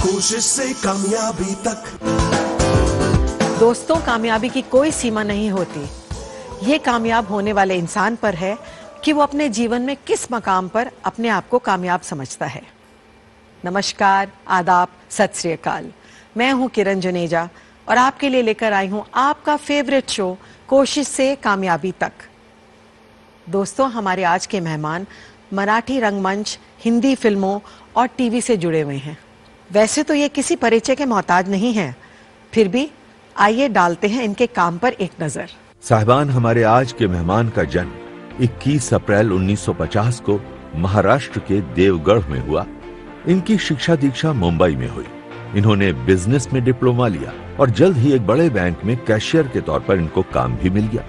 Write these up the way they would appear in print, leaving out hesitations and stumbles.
कोशिश से कामयाबी तक। दोस्तों, कामयाबी की कोई सीमा नहीं होती। ये कामयाब होने वाले इंसान पर है कि वो अपने जीवन में किस मकाम पर अपने आप को कामयाब समझता है। नमस्कार, आदाब, सत श्री अकाल। मैं हूं किरण जुनेजा और आपके लिए लेकर आई हूं आपका फेवरेट शो कोशिश से कामयाबी तक। दोस्तों, हमारे आज के मेहमान मराठी रंगमंच, हिंदी फिल्मों और टीवी से जुड़े हुए हैं। वैसे तो ये किसी परिचय के मोहताज नहीं हैं, फिर भी आइए डालते हैं इनके काम पर एक नजर। साहिबान, हमारे आज के मेहमान का जन्म 21 अप्रैल 1950 को महाराष्ट्र के देवगढ़ में हुआ। इनकी शिक्षा दीक्षा मुंबई में हुई। इन्होंने बिजनेस में डिप्लोमा लिया और जल्द ही एक बड़े बैंक में कैशियर के तौर पर इनको काम भी मिल गया।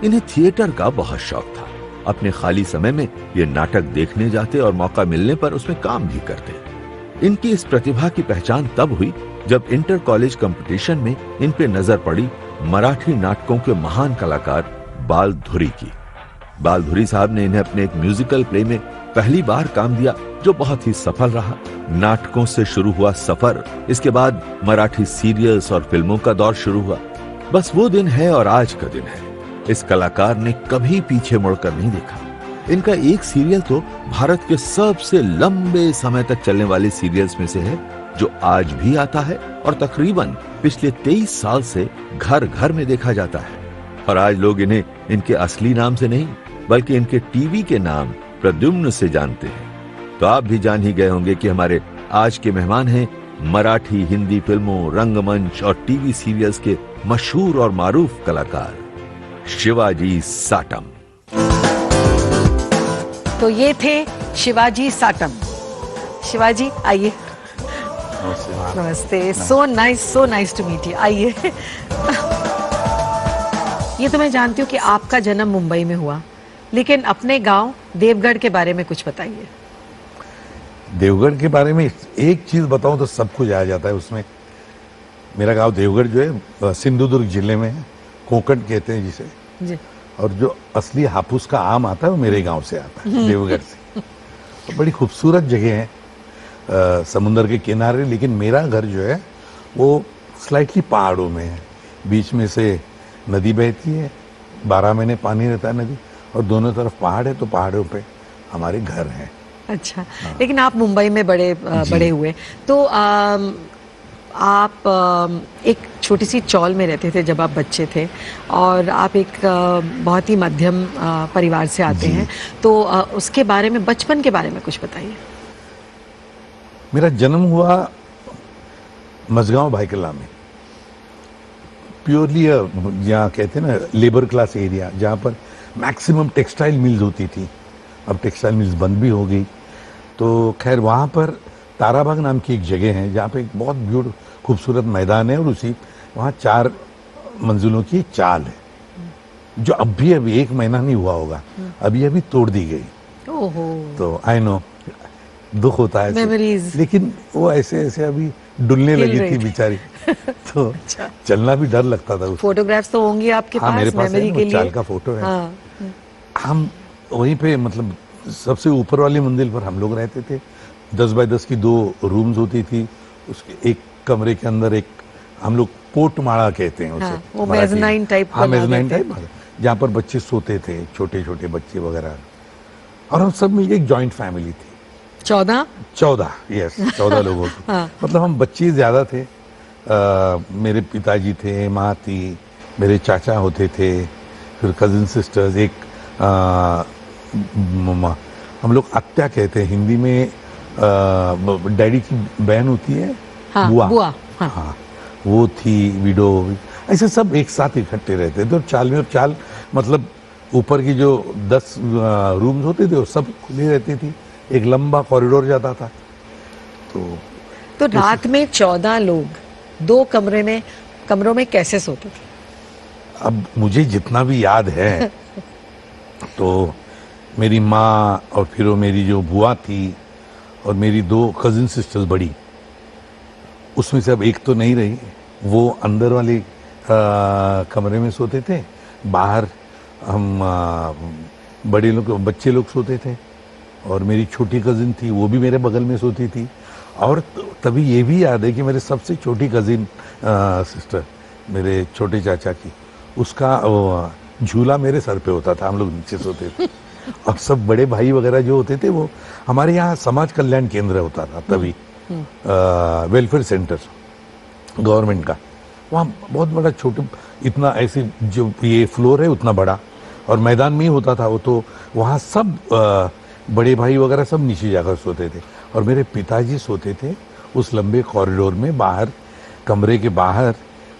इन्हें थिएटर का बहुत शौक था। अपने खाली समय में ये नाटक देखने जाते और मौका मिलने पर उसमें काम भी करते। इनकी इस प्रतिभा की पहचान तब हुई जब इंटर कॉलेज कंपटीशन में इन पे नजर पड़ी मराठी नाटकों के महान कलाकार बालधुरी की। बालधुरी साहब ने इन्हें अपने एक म्यूजिकल प्ले में पहली बार काम दिया, जो बहुत ही सफल रहा। नाटकों से शुरू हुआ सफर, इसके बाद मराठी सीरियल्स और फिल्मों का दौर शुरू हुआ। बस वो दिन है और आज का दिन है। इस कलाकार ने कभी पीछे मुड़कर नहीं देखा। इनका एक सीरियल तो भारत के सबसे लंबे समय तक चलने वाले सीरियल्स में से है, जो आज भी आता है और तकरीबन पिछले 23 साल से घर घर में देखा जाता है। और आज लोग इन्हें इनके असली नाम से नहीं, बल्कि इनके टीवी के नाम प्रद्युम्न से जानते हैं। तो आप भी जान ही गए होंगे कि हमारे आज के मेहमान हैं मराठी, हिंदी फिल्मों, रंगमंच और टीवी सीरियल्स के मशहूर और मारूफ कलाकार शिवाजी साटम। तो ये थे शिवाजी साटम। शिवाजी, आइए। नमस्ते। So nice to meet you. आइए। ये तो मैं जानती हूँ कि आपका जन्म मुंबई में हुआ, लेकिन अपने गांव देवगढ़ के बारे में कुछ बताइए। देवगढ़ के बारे में एक चीज बताऊं तो सब कुछ आ जाता है उसमें। मेरा गांव देवगढ़ जो है सिंधुदुर्ग जिले में है, कोंकण कहते हैं जिसे जी। और जो असली हापुस का आम आता है वो मेरे गांव से आता है, देवगढ़ से। तो बड़ी खूबसूरत जगह है, समुद्र के किनारे। लेकिन मेरा घर जो है वो स्लाइटली पहाड़ों में है। बीच में से नदी बहती है, 12 महीने पानी रहता है नदी, और दोनों तरफ पहाड़ है, तो पहाड़ों पे हमारे घर हैं। अच्छा। हाँ। लेकिन आप मुंबई में बड़े हुए, तो आप एक छोटी सी चौल में रहते थे जब आप बच्चे थे, और आप एक बहुत ही मध्यम परिवार से आते हैं, तो उसके बारे में, बचपन के बारे में कुछ बताइए। मेरा जन्म हुआ मझगांव भाईकला में, प्योरली जहाँ कहते हैं ना लेबर क्लास एरिया, जहाँ पर मैक्सिमम टेक्सटाइल मिल्स होती थी। अब टेक्सटाइल मिल्स बंद भी हो गई। तो खैर वहाँ पर ताराबाग नाम की एक जगह है जहाँ पे एक बहुत ब्यूटीफुल खूबसूरत मैदान है, और उसी वहाँ 4 मंजिलों की चाल है, जो अभी 1 महीना नहीं हुआ होगा, अभी तोड़ दी गई। ओहो। तो आई नो, दुख होता है मेमोरीज, लेकिन वो ऐसे अभी डुलने लगी थी बेचारी। तो अच्छा। चलना भी डर लगता था। फोटोग्राफ्स तो होंगी आपके पास? मेरे पास मेमोरी के लिए चाल का फोटो है। हाँ। हम वहीं पे, मतलब सबसे ऊपर वाली मंजिल पर हम लोग रहते थे। 10 बाय 10 की 2 रूम्स होती थी। उसके एक कमरे के अंदर एक, हम लोग पोटमाड़ा कहते हैं उसे। हाँ, वो मेज़नाइन टाइप। हाँ, मेज़नाइन टाइप, जहाँ पर बच्चे सोते थे, छोटे छोटे बच्चे वगैरह। और हम सब मिलकर एक जॉइंट फैमिली थी। 14 यस, 14 लोगों की। हाँ। मतलब हम बच्चे ज्यादा थे। मेरे पिताजी थे, माँ थी, मेरे चाचा होते थे, फिर कजिन सिस्टर्स, एक हम लोग आत्या कहते हैं हिंदी में। डैडी की बहन होती है, हाँ, बुआ। हाँ। हाँ, वो थी, विडो। ऐसे सब एक साथ इकट्ठे रहते थे। तो चाल में, और चाल मतलब ऊपर की जो 10 रूम्स होते थे वो सब खुली रहती थी। एक लंबा कॉरिडोर जाता था। तो रात में 14 लोग 2 कमरों में कैसे सोते थे? अब मुझे जितना भी याद है तो मेरी माँ, और फिर वो मेरी जो बुआ थी, और मेरी 2 कजिन सिस्टर्स बड़ी, उसमें से अब एक तो नहीं रही। वो अंदर वाले कमरे में सोते थे, बाहर हम बड़े लोग, बच्चे लोग सोते थे। और मेरी छोटी कजिन थी, वो भी मेरे बगल में सोती थी। और तभी ये भी याद है कि मेरे सबसे छोटी कजिन सिस्टर, मेरे छोटे चाचा की, उसका झूला मेरे सर पे होता था, हम लोग नीचे सोते थे। और सब बड़े भाई वगैरह जो होते थे वो हमारे यहाँ समाज कल्याण केंद्र होता था तभी, वेलफेयर सेंटर गवर्नमेंट का, वहाँ बहुत बड़ा छोटे इतना ऐसे जो ये फ्लोर है उतना बड़ा, और मैदान में ही होता था वो, तो वहाँ सब बड़े भाई वगैरह सब नीचे जाकर सोते थे, और मेरे पिताजी सोते थे उस लंबे कॉरिडोर में, बाहर कमरे के बाहर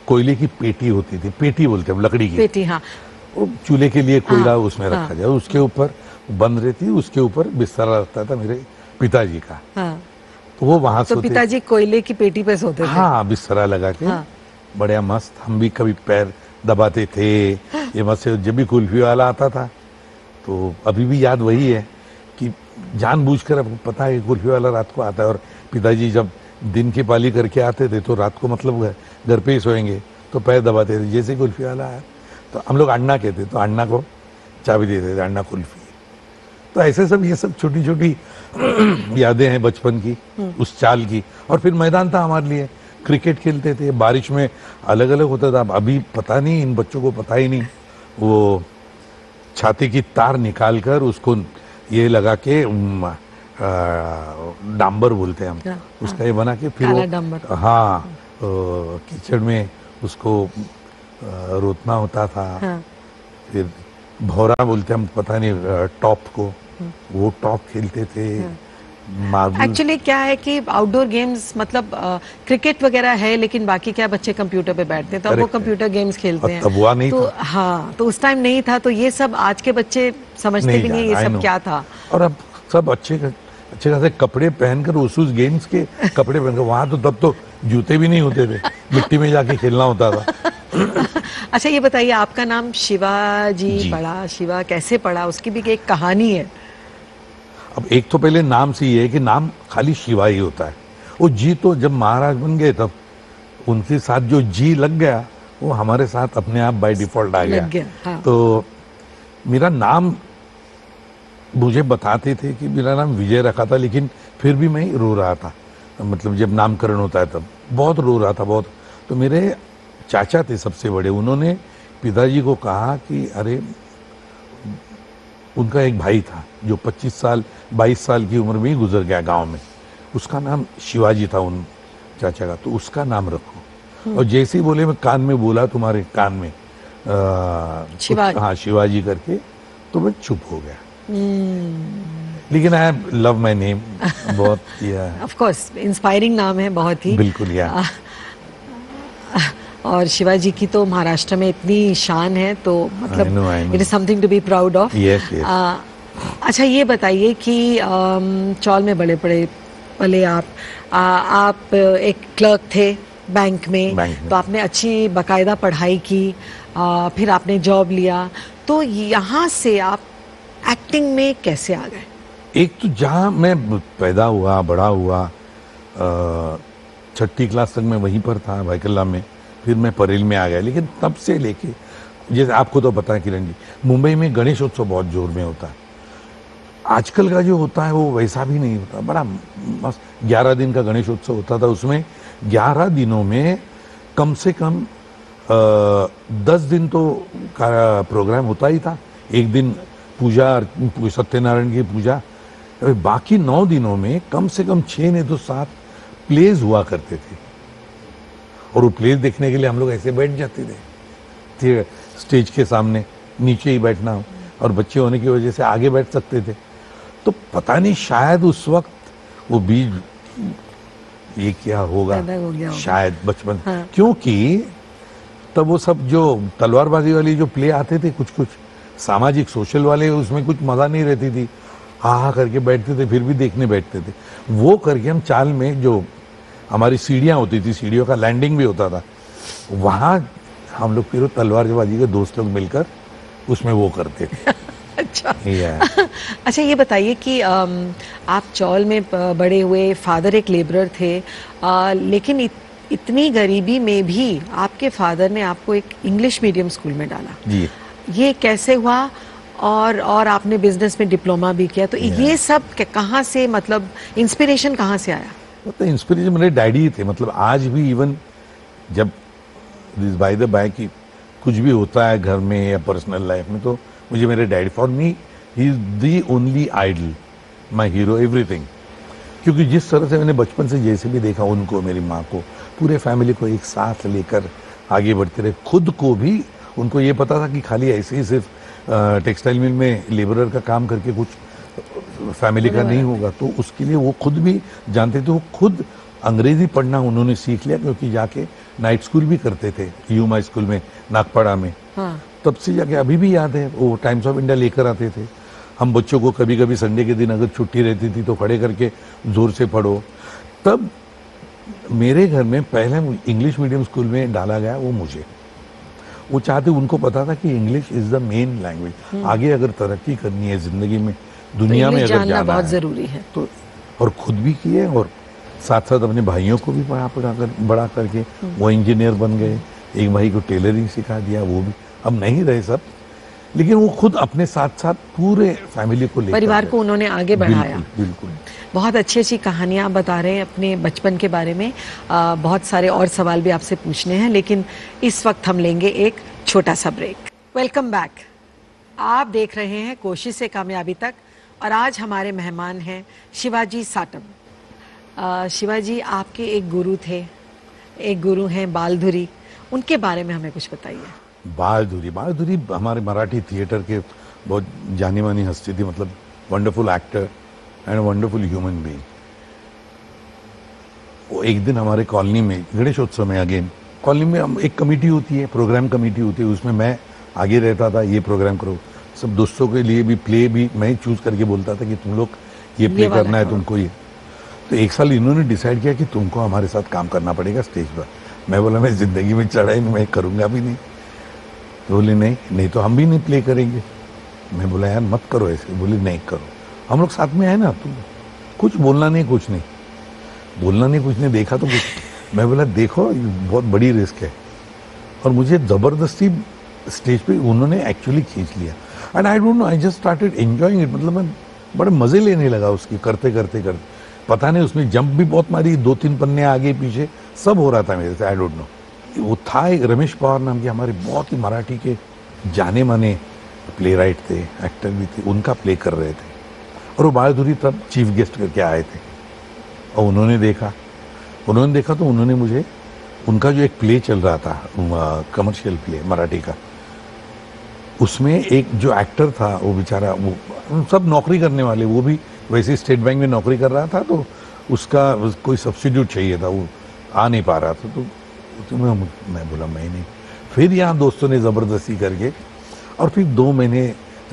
कोयले की पेटी होती थी, पेटी बोलते हैं लकड़ी की पेटी, हाँ, चूल्हे के लिए कोयला हाँ, उसमें रखा हाँ, जाए, उसके ऊपर बंद रहती, उसके ऊपर बिस्तरा रखता था मेरे पिताजी का, हाँ। तो वो वहां तो सोते। पिताजी कोयले की पेटी पे सोते थे? हाँ, बिस्तरा लगा के, हाँ। बढ़िया मस्त, हम भी कभी पैर दबाते थे। ये मस्त से जब भी कुल्फी वाला आता था, तो अभी भी याद वही है कि जानबूझकर, अब पता है कुल्फी वाला रात को आता है, और पिताजी जब दिन की पाली करके आते थे तो रात को मतलब घर पे ही सोएंगे, तो पैर दबाते थे, जैसे कुल्फी वाला आया तो हम लोग अन्ना कहते, तो अन्ना को चाबी देते थे, अन्ना कुल्फी। तो ऐसे सब, ये सब छोटी छोटी यादें हैं बचपन की, उस चाल की। और फिर मैदान था हमारे लिए, क्रिकेट खेलते थे, बारिश में अलग अलग होता था। अभी पता नहीं, इन बच्चों को पता ही नहीं, वो छाती की तार निकाल कर उसको ये लगा के डांबर बोलते हैं हम, उसका ये बना के फिर वो, हाँ, कीचड़ में उसको रोतना होता था। हाँ। फिर भौरा बोलते हम, पता नहीं, टॉप को, वो टॉप खेलते थे। एक्चुअली क्या है कि आउटडोर गेम्स मतलब क्रिकेट वगैरह है, लेकिन बाकी क्या बच्चे कंप्यूटर पे बैठते हैं, तो अब वो कंप्यूटर गेम्स खेलते हैं, तब हुआ नहीं तो था। हाँ, तो उस टाइम नहीं था, तो ये सब आज के बच्चे समझते भी नहीं ये सब क्या था। और अब सब अच्छे खासे कपड़े पहनकर उस गेम्स के कपड़े पहनकर, वहां तो तब तो जूते भी नहीं होते थे, मिट्टी में जाके खेलना होता था। अच्छा, ये बताइए, आपका नाम शिवाजी पड़ा, शिवा कैसे पड़ा, उसकी भी एक कहानी है। अब एक तो पहले नाम से ये है कि नाम खाली शिवा ही होता है, वो जी तो जब महाराज बन गए तब उनके साथ जो जी लग गया, वो हमारे साथ अपने आप बाय डिफॉल्ट आ गया। हाँ। तो मेरा नाम मुझे बताते थे कि मेरा नाम विजय रखा था, लेकिन फिर भी मैं रो रहा था, मतलब जब नामकरण होता है तब बहुत रो रहा था, बहुत। तो मेरे चाचा थे सबसे बड़े, उन्होंने पिताजी को कहा कि अरे, उनका एक भाई था जो 22 साल की उम्र में ही गुजर गया गांव में, उसका नाम शिवाजी था उन चाचा का, तो उसका नाम रखो। और जैसे ही बोले, मैं कान में बोला तुम्हारे कान में शिवाजी, हाँ शिवाजी करके, तो मैं चुप हो गया। लेकिन आई लव माय नेम बहुत। ऑफ कोर्स इंस्पायरिंग नाम है बहुत ही, बिल्कुल। और शिवाजी की तो महाराष्ट्र में इतनी शान है, तो मतलब it is something to be proud of. अच्छा, ये बताइए कि चौल में बड़े पले आप एक क्लर्क थे बैंक में, तो आपने अच्छी बाकायदा पढ़ाई की, फिर आपने जॉब लिया, तो यहाँ से आप एक्टिंग में कैसे आ गए? एक तो जहाँ मैं पैदा हुआ, बड़ा हुआ, 6ठी क्लास तक मैं वहीं पर था भाईकल्ला में, फिर मैं परेल में आ गया। लेकिन तब से लेके, जैसे आपको तो पता है किरण जी, मुंबई में गणेशोत्सव बहुत जोर में होता है। आजकल का जो होता है वो वैसा भी नहीं होता, बड़ा मस्त 11 दिन का गणेशोत्सव होता था। उसमें 11 दिनों में कम से कम 10 दिन तो का प्रोग्राम होता ही था। एक दिन पूजा, सत्यनारायण की पूजा, बाकी 9 दिनों में कम से कम 6 नहीं तो 7 प्लेज हुआ करते थे। और वो प्लेज देखने के लिए हम लोग ऐसे बैठ जाते थे स्टेज के सामने, नीचे ही बैठना, और बच्चे होने की वजह से आगे बैठ सकते थे। तो पता नहीं, शायद उस वक्त वो बीज ये क्या होगा, शायद बचपन। हाँ। क्योंकि तब वो सब जो तलवारबाजी वाली जो प्ले आते थे, कुछ कुछ सामाजिक सोशल वाले, उसमें कुछ मजा नहीं रहती थी, हा करके बैठते थे, फिर भी देखने बैठते थे। वो करके हम चाल में, जो हमारी सीढ़ियां होती थी, सीढ़ियों का लैंडिंग भी होता था, वहां हम लोग फिर तलवारबाजी के दोस्त लोग मिलकर उसमें वो करते थे। अच्छा। अच्छा, ये बताइए कि आप चौल में बड़े हुए, फादर एक लेबरर थे, लेकिन इतनी गरीबी में भी आपके फादर ने आपको एक इंग्लिश मीडियम स्कूल में डाला। जी। ये कैसे हुआ? और आपने बिजनेस में डिप्लोमा भी किया, तो ये सब कहाँ से, मतलब इंस्पिरेशन कहाँ से आया? तो इंस्पिरेशन मेरे डैडी ही थे। मतलब आज भी इवन जब बाय द बाय की कुछ भी होता है घर में या पर्सनल लाइफ में, तो मुझे मेरे daddy, for me he is the only idol, my hero, everything. क्योंकि जिस तरह से मैंने बचपन से जैसे भी देखा उनको, मेरी माँ को, पूरे फैमिली को एक साथ लेकर आगे बढ़ते रहे। खुद को भी उनको ये पता था कि खाली ऐसे ही सिर्फ टेक्सटाइल मिल में लेबरर का काम करके कुछ फैमिली का नहीं होगा, तो उसके लिए वो खुद भी जानते थे। वो खुद अंग्रेजी पढ़ना उन्होंने सीख लिया, क्योंकि जाके नाइट स्कूल भी करते थे यूमा स्कूल में नागपाड़ा में। हाँ। तब से जाके अभी भी याद है, वो टाइम्स ऑफ इंडिया लेकर आते थे। हम बच्चों को कभी कभी संडे के दिन अगर छुट्टी रहती थी तो खड़े करके जोर से पढ़ो। तब मेरे घर में पहले इंग्लिश मीडियम स्कूल में डाला गया वो मुझे। वो चाहते, उनको पता था कि English is the main language. आगे अगर तरक्की करनी है जिंदगी में, दुनिया में अगर जाना बहुत है, जरूरी है। तो और खुद भी किए और साथ साथ अपने भाइयों को भी बड़ा करके वो इंजीनियर बन गए। एक भाई को टेलरिंग सिखा दिया, वो भी अब नहीं रहे सब, लेकिन वो खुद अपने साथ साथ पूरे फैमिली को लेकर परिवार को उन्होंने आगे बढ़ाया। बिल्कुल। बहुत अच्छी अच्छी कहानियां आप बता रहे हैं अपने बचपन के बारे में। बहुत सारे और सवाल भी आपसे पूछने हैं, लेकिन इस वक्त हम लेंगे एक छोटा सा ब्रेक। Welcome back. आप देख रहे हैं कोशिश से कामयाबी तक, और आज हमारे मेहमान हैं शिवाजी साटम। शिवाजी, आपके एक गुरु थे, एक गुरु हैं बालधुरी, उनके बारे में हमें कुछ बताइए। बालधुरी हमारे मराठी थिएटर के बहुत जानी मानी हस्ती थी। मतलब wonderful actor and wonderful human being. वो एक दिन हमारे कॉलोनी में गणेशोत्सव में, अगेन कॉलोनी में हम एक कमेटी होती है, प्रोग्राम कमेटी होती है, उसमें मैं आगे रहता था, ये प्रोग्राम करो। सब दोस्तों के लिए भी प्ले भी मैं चूज करके बोलता था कि तुम लोग ये प्ले करना है तुमको। ये तो एक साल इन्होंने डिसाइड किया कि तुमको हमारे साथ काम करना पड़ेगा स्टेज पर। मैं बोला मैं जिंदगी में चढ़ा ही नहीं, मैं करूंगा भी नहीं। तो बोले नहीं तो हम भी नहीं प्ले करेंगे। मैं बोला यार मत करो ऐसे। बोले नहीं करो, हम लोग साथ में आए ना, तुम कुछ बोलना नहीं, कुछ नहीं देखा तो कुछ। मैं बोला देखो बहुत बड़ी रिस्क है, और मुझे जबरदस्ती स्टेज पे उन्होंने एक्चुअली खींच लिया। And I don't know, I just started enjoying it. मतलब मैं बड़े मजे लेने लगा उसकी, करते करते पता नहीं उसमें जंप भी बहुत मारी, 2-3 पन्ने आगे पीछे सब हो रहा था मेरे से। I don't know. वो था एक रमेश पवार नाम के हमारे बहुत ही मराठी के जाने माने प्ले राइट थे, एक्टर भी थे, उनका प्ले कर रहे थे। और वो बालधुरी तब चीफ गेस्ट करके आए थे, और उन्होंने देखा तो उन्होंने मुझे, उनका जो एक प्ले चल रहा था कमर्शियल प्ले मराठी का, उसमें एक जो एक्टर था वो बेचारा, वो सब नौकरी करने वाले, वो भी वैसे स्टेट बैंक में नौकरी कर रहा था, तो उसका कोई सब्स्टिट्यूट चाहिए था, वो आ नहीं पा रहा था। तो मैं बोला मैं नहीं। फिर यहाँ दोस्तों ने ज़बरदस्ती करके, और फिर 2 महीने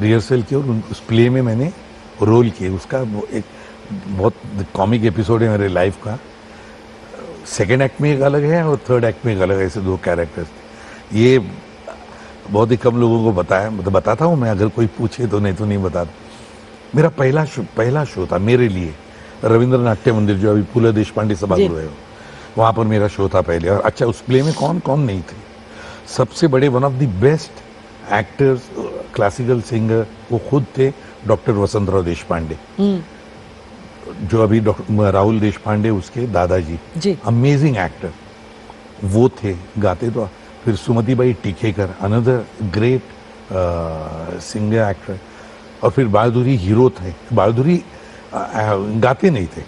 रिहर्सल की, और उस प्ले में मैंने रोल किए। उसका वो एक बहुत कॉमिक एपिसोड है मेरे लाइफ का। सेकेंड एक्ट में एक अलग है और थर्ड एक्ट में एक अलग है, ऐसे 2 कैरेक्टर्स थे। ये बहुत ही कम लोगों को बताता हूँ मैं, अगर कोई पूछे तो, नहीं तो नहीं बताता। मेरा पहला शो था मेरे लिए, रविंद्र नाट्य मंदिर जो अभी फूले देशपांडे सभागृह है, वहाँ पर मेरा शो था पहले। और अच्छा, उस प्ले में कौन कौन नहीं थे, सबसे बड़े one of the best actors, classical singer वो खुद थे, डॉक्टर वसंतराव देशपांडे, जो अभी डॉक्टर राहुल देशपांडे उसके दादाजी, अमेजिंग एक्टर वो थे, गाते तो। फिर Sumatibai Tikekar, another great singer actor. और फिर बालधुरी हीरो थे। बालधुरी गाते नहीं थे,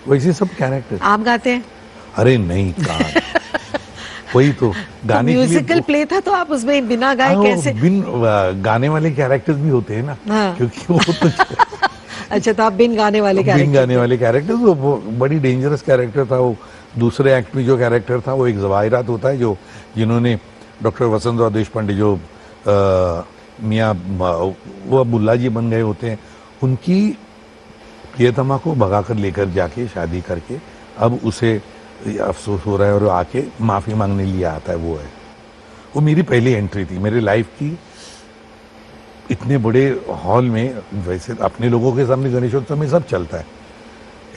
वैसे सब कैरेक्टर। आप गाते हैं? अरे नहीं, कहाँ वही तो गाने तो म्यूजिकल प्ले था, तो आप उसमें बिना गाए कैसे? गाने वाले कैरेक्टर्स भी होते हैं ना। हाँ। क्योंकि वो तो अच्छा, तो आप बिन गाने वाले कैरेक्टर्स, वो बड़ी डेंजरस कैरेक्टर था। वो दूसरे एक्ट में जो कैरेक्टर था वो एक जवाहिरात होता है, जो जिन्होंने डॉक्टर वसंतराव देशपांडे, जो मियाँ वो मुल्ला जी बन गए होते हैं, उनकी प्रियतमा को भगाकर लेकर जाके शादी करके अब उसे अफसोस हो रहा है और आके माफी मांगने लिए आता है। वो मेरी पहली एंट्री थी मेरे लाइफ की, इतने बड़े हॉल में। वैसे अपने लोगों के सामने गणेशोत्सव में सब चलता है।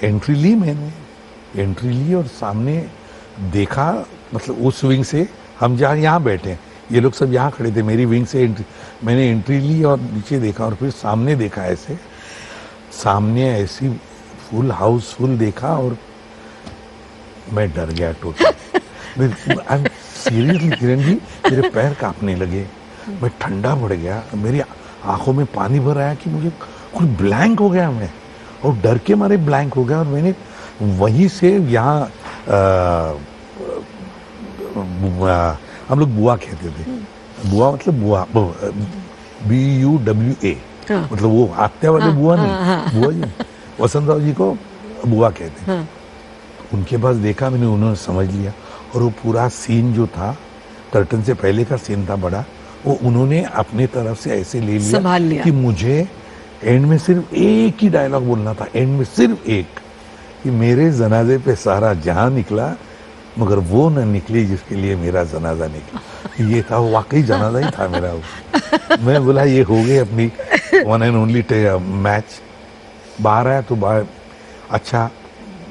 एंट्री ली मैंने, और सामने देखा, मतलब उस विंग से हम जहाँ यहाँ बैठे हैं, ये लोग सब यहाँ खड़े थे, मेरी विंग से मैंने एंट्री ली और नीचे देखा, और फिर सामने देखा, सामने ऐसी फुल हाउसफुल देखा। और मैं डर गया टोटल। सीरियसली किरण जी, मेरे पैर कांपने लगे, मैं ठंडा पड़ गया, मेरी आंखों में पानी भर आया कि मुझे कुछ ब्लैंक हो गया मैं, और डर के मारे ब्लैंक हो गया। और मैंने वहीं से यहाँ हम लोग बुआ कहते थे, बुआ मतलब बुआ, BUWA, मतलब वो आत्या वाले बुआ नहीं, बुआ जी वसंत राव जी को बुआ कहते हैं। उनके पास देखा मैंने, उन्होंने समझ लिया, और वो पूरा सीन जो था, कर्टन से पहले का सीन था बड़ा, वो उन्होंने अपने तरफ से ऐसे ले लिया कि मुझे एंड में सिर्फ एक ही डायलॉग बोलना था, एंड में सिर्फ एक, कि मेरे जनाजे पे सारा जहां निकला मगर वो न निकली जिसके लिए मेरा जनाजा निकला। ये था, वाकई जनाजा ही था मेरा वो। मैं बोला ये हो गई अपनी वन एंड ओनली मैच। बाहर आया तो बाहर, अच्छा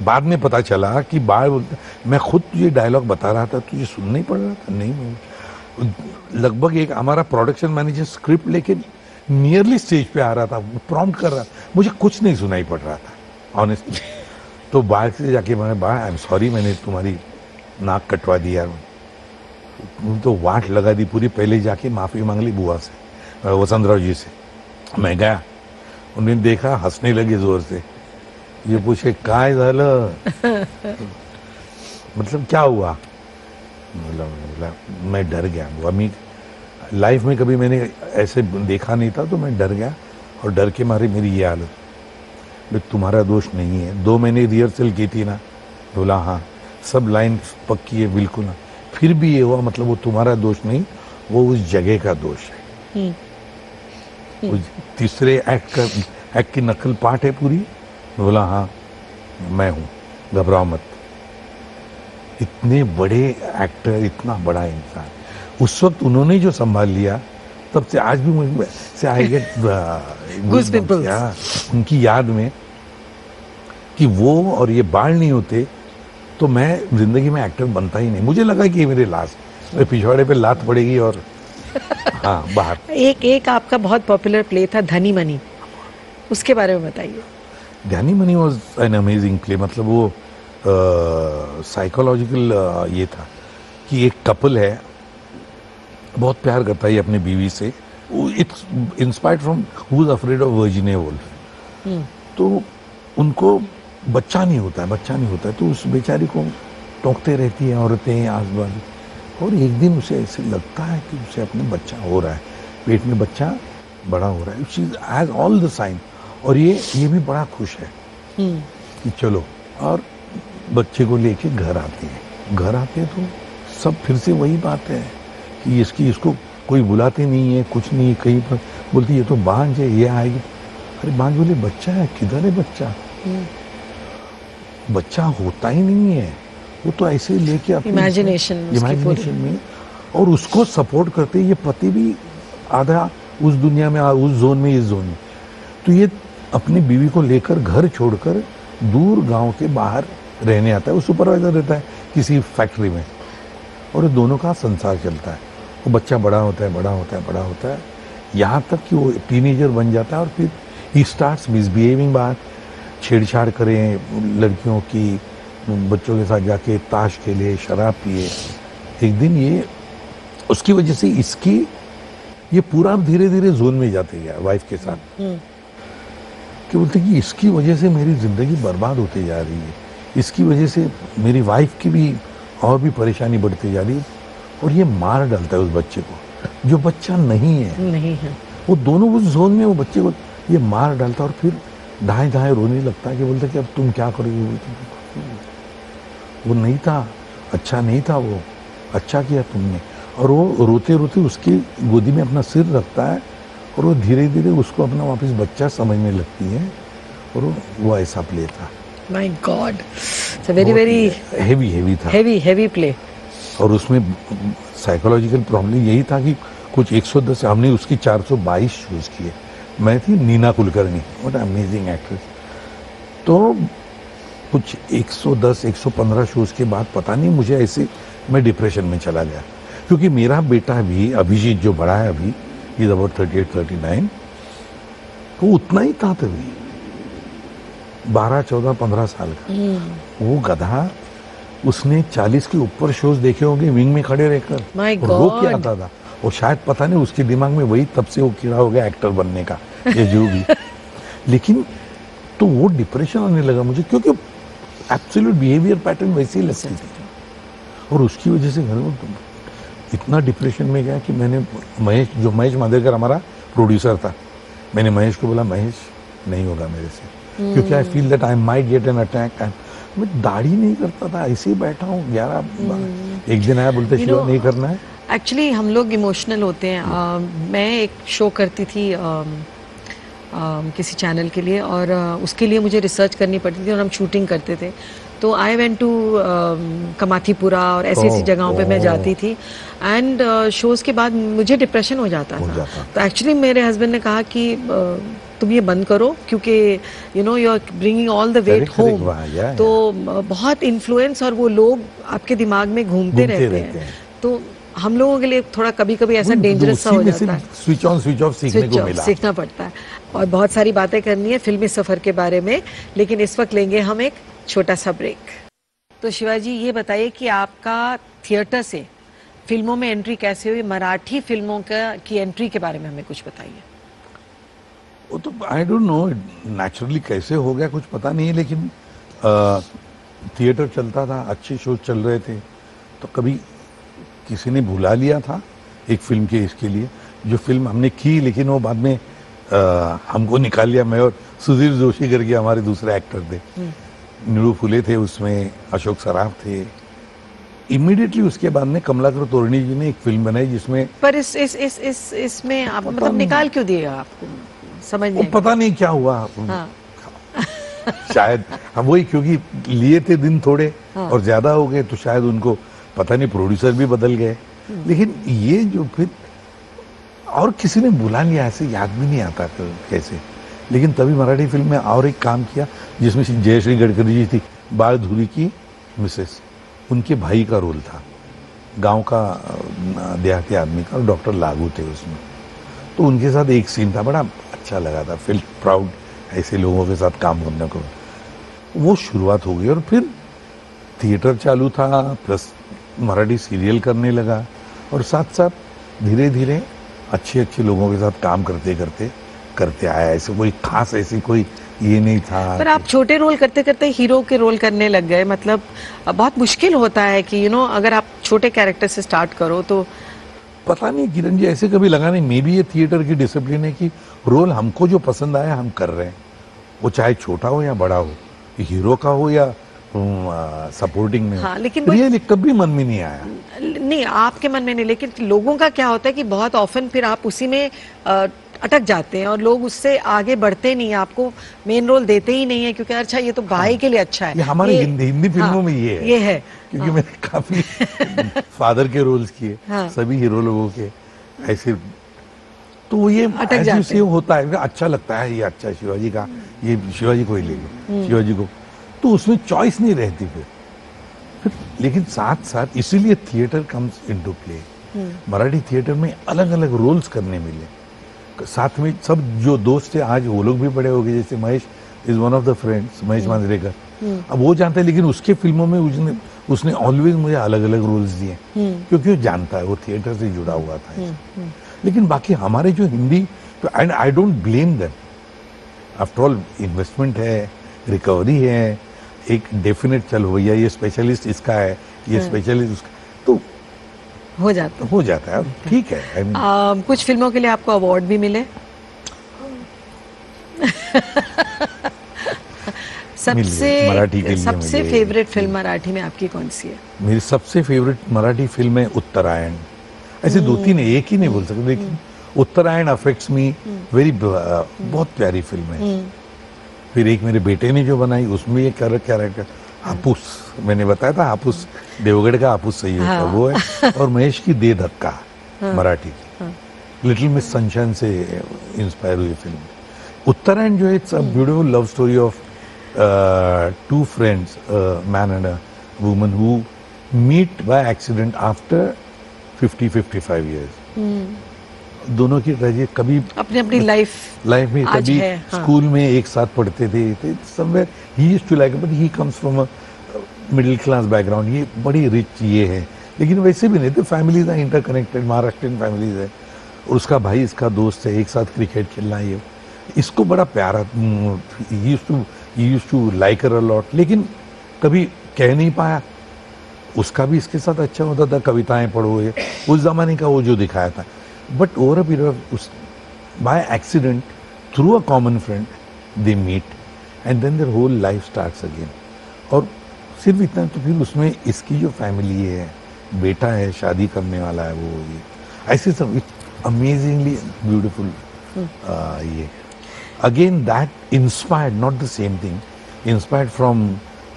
बाद में पता चला कि बाहर बोलता, मैं खुद तुझे डायलॉग बता रहा था, तुझे सुनना ही पड़ रहा था। नहीं, लगभग एक हमारा प्रोडक्शन मैनेजर स्क्रिप्ट लेके नियरली स्टेज पे आ रहा था, प्रॉम्प्ट कर रहा था, मुझे कुछ नहीं सुनाई पड़ रहा था ऑनेस्टली। तो बाहर से जाके मैंने, बाहर आई एम सॉरी, मैंने तुम्हारी नाक कटवा दी यार, तो वाट लगा दी पूरी। पहले जाके माफी मांग ली बुआ से, वसंतराव जी से। मैं गया, उन्होंने देखा, हंसने लगे जोर से, ये पूछे काय झालं, मतलब क्या हुआ, मतलब मैं डर गया। अमी लाइफ में कभी मैंने ऐसे देखा नहीं था, तो मैं डर गया, और डर के मारे मेरी ये हालत। तुम्हारा दोष नहीं है, 2 महीने रिहर्सल की थी ना, बोला हाँ सब लाइन पक्की है बिल्कुल ना, फिर भी ये हुआ, मतलब वो तुम्हारा दोष नहीं, वो उस जगह का दोष है। उस तीसरे एक्ट की नकल पाठ है पूरी, बोला हाँ मैं हूँ, घबराओ मत। इतने बड़े एक्टर, इतना बड़ा इंसान, उस वक्त उन्होंने जो संभाल लिया, तब से आज भी मुझे से आई गेट उनकी याद में, कि वो और ये बाढ़ नहीं होते तो मैं जिंदगी में एक्टर बनता ही नहीं। मुझे लगा कि ये मेरे लास्ट पिछवाड़े पे लात पड़ेगी और हाँ बाहर। एक आपका बहुत पॉपुलर प्ले था धनी मनी, उसके बारे में बताइए। धनी money was an amazing play. मतलब वो साइकोलॉजिकल ये था कि एक कपल है, बहुत प्यार करता है अपनी बीवी से, it's inspired from who is afraid of Virginia Woolf. तो उनको बच्चा नहीं होता है, तो उस बेचारी को टोकते रहती है औरतें आस पास, और एक दिन उसे ऐसे लगता है कि उसे अपने बच्चा हो रहा है, पेट में बच्चा बड़ा हो रहा है, she has all the sign, और ये भी बड़ा खुश है कि चलो, और बच्चे को लेके घर आते हैं तो सब फिर से वही बात है कि इसको कोई बुलाते नहीं है, कुछ नहीं, कहीं पर बोलती ये तो बांझ है, ये आएगी। अरे बांझ बोले बच्चा है, किधर है बच्चा? बच्चा होता ही नहीं है, वो तो ऐसे लेके अपनी इमेजिनेशन में, और उसको सपोर्ट करते ये पति भी आधा उस दुनिया में, उस जोन में, इस जोन में। तो ये अपनी बीवी को लेकर घर छोड़कर दूर गांव के बाहर रहने आता है। वो सुपरवाइजर रहता है किसी फैक्ट्री में, और दोनों का संसार चलता है। वो बच्चा बड़ा होता है, यहाँ तक कि वो टीनेजर बन जाता है, और फिर ही स्टार्ट्स मिसबिहेविंग, बाहर छेड़छाड़ करें लड़कियों की, बच्चों के साथ जाके ताश खेले, शराब पिए। एक दिन ये उसकी वजह से ये पूरा धीरे धीरे जोन में जाते गया वाइफ के साथ, कि बोलते कि इसकी वजह से मेरी जिंदगी बर्बाद होती जा रही है, इसकी वजह से मेरी वाइफ की भी और भी परेशानी बढ़ती जा रही है, और ये मार डालता है उस बच्चे को जो बच्चा नहीं है। वो दोनों उस जोन में, वो बच्चे को ये मार डालता, और फिर धाए धाए रोने लगता है कि बोलते कि अब तुम क्या करोगे? वो नहीं था, अच्छा नहीं था, वो अच्छा किया तुमने। और वो रोते रोते उसकी गोदी में अपना सिर रखता है, और वो धीरे धीरे उसको अपना वापस बच्चा समझने लगती है, और वो ऐसा प्ले था। My God, it's a very heavy था, हेवी प्ले। और उसमें साइकोलॉजिकल प्रॉब्लम यही था कि कुछ 110, हमने उसकी 422 शोज किए। मैं थी Neena Kulkarni, what amazing actress. तो कुछ 110 115 शोज के बाद पता नहीं मुझे ऐसे, मैं डिप्रेशन में चला गया, क्योंकि मेरा बेटा भी अभिजीत जो बड़ा है अभी, इज अबाउट 38-39, तो उतना ही था तभी, 12, 14, 15 साल का। वो गधा उसने 40 के ऊपर शोज देखे होंगे विंग में खड़े रहकर, My और रो God. के आता था। और शायद पता नहीं उसके दिमाग में वही तब से वो कीड़ा हो गया एक्टर बनने का, ये जो भी। लेकिन तो वो डिप्रेशन आने लगा मुझे, क्योंकि एब्सोल्यूट बिहेवियर पैटर्न वैसे ही लगती थी। और उसकी वजह से घर में इतना डिप्रेशन में गया कि मैंने महेश मांजरेकर हमारा प्रोड्यूसर था, मैंने महेश को बोला, महेश नहीं होगा मेरे से, क्योंकि I feel that I might get an attack. मैं दाढ़ी नहीं करता था, ऐसे ही बैठा हूँ 11 एक दिन आया, बोलते शिवा नहीं करना है। एक्चुअली हम लोग इमोशनल होते हैं। मैं एक शो करती थी किसी चैनल के लिए, और उसके लिए मुझे रिसर्च करनी पड़ती थी और हम शूटिंग करते थे। तो आई वेंट टू कमाथीपुरा और ऐसी ऐसी जगहों पे मैं जाती थी, एंड शोज़ के बाद मुझे डिप्रेशन हो जाता था। तो एक्चुअली मेरे हस्बैंड ने कहा कि तुम ये बंद करो, क्योंकि you know you are bringing all the weight home. तो बहुत इन्फ्लुएंस और वो लोग आपके दिमाग में घूमते रहते हैं। तो हम लोगों के लिए थोड़ा कभी कभी ऐसा डेंजरस सा हो जाता है। स्विच ऑन स्विच ऑफ सीखना पड़ता है, और बहुत सारी बातें करनी है फिल्मी सफर के बारे में, लेकिन इस वक्त लेंगे हम एक छोटा सा ब्रेक। तो शिवाजी, ये बताइए कि आपका थिएटर से फिल्मों में एंट्री कैसे हुई? मराठी फिल्मों की एंट्री के बारे में हमें कुछ बताइए। वो तो आई डोंट नो नेचुरली कैसे हो गया, कुछ पता नहीं है, लेकिन थिएटर चलता था, अच्छे शो चल रहे थे, तो कभी किसी ने बुला लिया था एक फिल्म के इसके लिए, जो फिल्म हमने की, लेकिन वो बाद में हमको निकाल लिया। मैं और सुधीर जोशी करके हमारे दूसरे एक्टर थे, नीरू फुले थे उसमें, अशोक सराफ थे। इमीडिएटली उसके बाद में कमलाकर तोरणी जी ने एक फिल्म बनाई जिसमें, पर इसमें आप मतलब निकाल क्यों दिया? आपको समझ नहीं, पता नहीं क्या हुआ। हाँ। शायद हम वही, क्योंकि लिए थे दिन थोड़े और ज्यादा हो गए, तो शायद उनको पता नहीं, प्रोड्यूसर भी बदल गए। लेकिन ये जो फिर और किसी ने बुला लिया, ऐसे याद भी नहीं आता कैसे। लेकिन तभी मराठी फिल्म में और एक काम किया जिसमें जयश्री गडकरी जी थी, बाल धुरी की मिसेस, उनके भाई का रोल था, गांव का देहाती आदमी का, और डॉक्टर लागू थे उसमें। तो उनके साथ एक सीन था, बड़ा अच्छा लगा था, फील प्राउड ऐसे लोगों के साथ काम करने को। वो शुरुआत हो गई, और फिर थिएटर चालू था, प्लस मराठी सीरियल करने लगा, और साथ साथ धीरे धीरे अच्छे अच्छे लोगों के साथ काम करते आया। ऐसे कोई खास ऐसी कोई ये नहीं था। पर आप छोटे रोल करते करते हीरो के रोल करने लग गए, मतलब बहुत मुश्किल होता है कि यू नो अगर आप छोटे कैरेक्टर से स्टार्ट करो तो। पता नहीं किरण जी, ऐसे कभी लगा नहीं। मे बी ये थिएटर की डिसिप्लिन है कि रोल हमको जो पसंद आया हम कर रहे हैं, वो चाहे छोटा हो या बड़ा हो, हीरो का हो या सपोर्टिंग में। हाँ, लेकिन रियली कभी मन में नहीं आया। नहीं, आपके मन में नहीं, लेकिन लोगों का क्या होता है कि बहुत ऑफन फिर आप उसी में अटक जाते हैं और लोग उससे आगे बढ़ते नहीं, आपको मेन रोल देते ही नहीं है, क्योंकि अच्छा ये तो भाई के लिए अच्छा है। ये हमारे हिंदी फिल्मों में ये है, क्योंकि मैंने काफी फादर के रोल्स किए, सभी हीरो लोगों के ऐसे, तो ये अटक जाते होता है। अच्छा लगता है, ये अच्छा शिवाजी का, ये शिवाजी को ही ले लो, शिवाजी को, तो उसमें चॉइस नहीं रहती फिर। लेकिन साथ साथ इसीलिए theatre comes into play. Marathi theatre में अलग अलग रोल्स करने मिले, साथ में सब जो दोस्त थे आज वो लोग भी बड़े हो गए। जैसे Mahesh is one of the friends, Mahesh Manjrekar, अब वो जानते हैं, लेकिन उसके फिल्मों में उसने ऑलवेज मुझे अलग अलग रोल्स दिए, क्योंकि वो जानता है, वो थिएटर से जुड़ा हुआ था। लेकिन बाकी हमारे जो Hindi, and I don't blame them, after all investment है, रिकवरी है, एक डेफिनेट चलो भैया ये स्पेशलिस्ट इसका है, ये स्पेशलिस्ट उसका, तो हो जाता है, ठीक है। कुछ फिल्मों के लिए आपको अवार्ड भी मिले। सबसे फेवरेट फिल्म मराठी में आपकी कौन सी है? मेरी सबसे फेवरेट मराठी फिल्म है उत्तरायण। ऐसे दो तीन है, एक ही नहीं बोल सकते, लेकिन उत्तरायण अफेक्ट्स मी वेरी, बहुत प्यारी फिल्म है। फिर एक मेरे बेटे ने जो बनाई, उसमें ये कैरेक्टर हापुस, मैंने बताया था हापुस, देवगढ़ का हापुस सही होता, वो है। और महेश की दे धक्का, मराठी की लिटिल मिस सनशाइन से इंस्पायर हुई फिल्म। उत्तरायण जो है, it's a beautiful love story of two friends, man and a woman, who meet by accident after 50-55 years। दोनों की ट्रेजेडी, कभी अपनी लाइफ में कभी स्कूल में एक साथ पढ़ते थे, somewhere he used to like, but he comes from a middle class background, ये बड़ी रिच ये है, लेकिन वैसे भी नहीं थे, फैमिलीज हैं इंटरकनेक्टेड, महाराष्ट्रियन फैमिलीज है, और उसका भाई इसका दोस्त है, एक साथ क्रिकेट खेलना, ये इसको बड़ा प्यारा, used to like her a lot, लेकिन कभी कह नहीं पाया। उसका भी इसके साथ अच्छा होता था, कविताएं पढ़ो, ये उस जमाने का वो जो दिखाया था। But over a period of by accident through a common friend they meet and then their whole life starts again. और सिर्फ इतना, तो फिर उसमें इसकी जो फैमिली है, बेटा है, शादी करने वाला है, वो ये ऐसे सब, इट्स अमेजिंगली ब्यूटीफुल। ये again that inspired, not the same thing, inspired from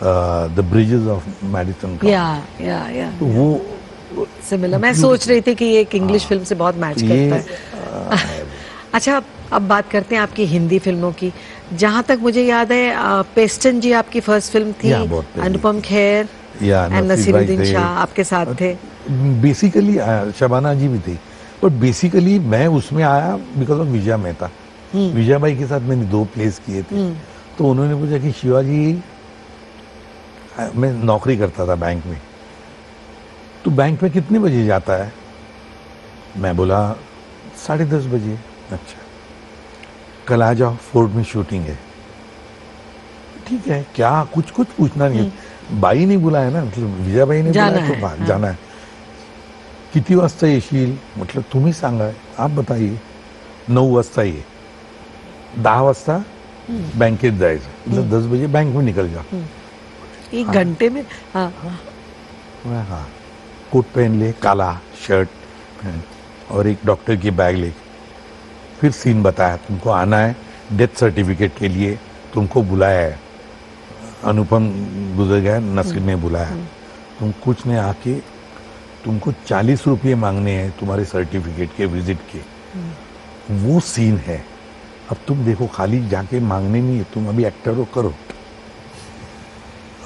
the Bridges of Madison. या तो वो सिमिलर, मैं सोच रही थी कि ये एक इंग्लिश फिल्म से बहुत मैच करता है। अच्छा, अब बात करते हैं आपकी हिंदी फिल्मों की। जहां तक मुझे याद है, पेस्टन जी आपकी फर्स्ट फिल्म थी, अनुपम खेर एंड नसीरुद्दीन शाह आपके साथ थे। बेसिकली शबाना जी भी थी, बट बेसिकली मैं उसमें आया because of Vijaya Mehta. Vijaya by के साथ मैंने 2 प्लेस किए थे। तो उन्होंने पूछा कि शिवाजी, मैं नौकरी करता था बैंक में, तो बैंक में कितने बजे जाता है? मैं बोला 10:30 बजे। अच्छा, कल आ जाओ, फोर्ट में शूटिंग है। ठीक है, क्या कुछ पूछना नहीं है, बाई ने बुलाया ना, मतलब विजया बाई ने बुलाया, तो बाहर जाना है। किती वाजता येशील? म्हटलं तुम्ही सांगा, आप बताइए। 9 वाजता ये, 10 वाजता बँकेत जायचं, मतलब 10 बजे बैंक में निकल जाओ। 1 घंटे में? हाँ, कोट पहन ले, काला शर्ट पहन, और एक डॉक्टर की बैग ले। फिर सीन बताया, तुमको आना है डेथ सर्टिफिकेट के लिए, तुमको बुलाया है, अनुपम गुजर गया, नसीर ने बुलाया, तुम कुछ नहीं, आके तुमको 40 रुपये मांगने हैं तुम्हारे सर्टिफिकेट के, विजिट के। वो सीन है। अब तुम देखो, खाली जाके मांगने नहीं है, तुम अभी एक्टर हो, करो।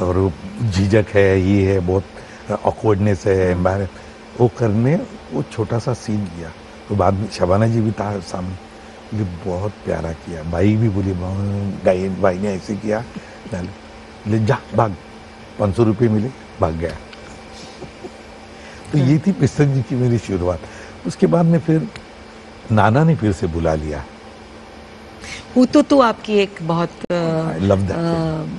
और झिझक है, ये है, बहुत ऑकवर्डनेस है, एम्बारस, वो करने, वो छोटा सा सीन किया। तो बाद में शबाना जी भी था सामने, ये बहुत प्यारा किया। भाई भी बोली, भाई ने ऐसे किया, ले जा, भाग, 500 रुपये मिले, भाग गया। तो ये थी पिस्तक जी की मेरी शुरुआत। उसके बाद में फिर नाना ने फिर से बुला लिया। तो आपकी एक बहुत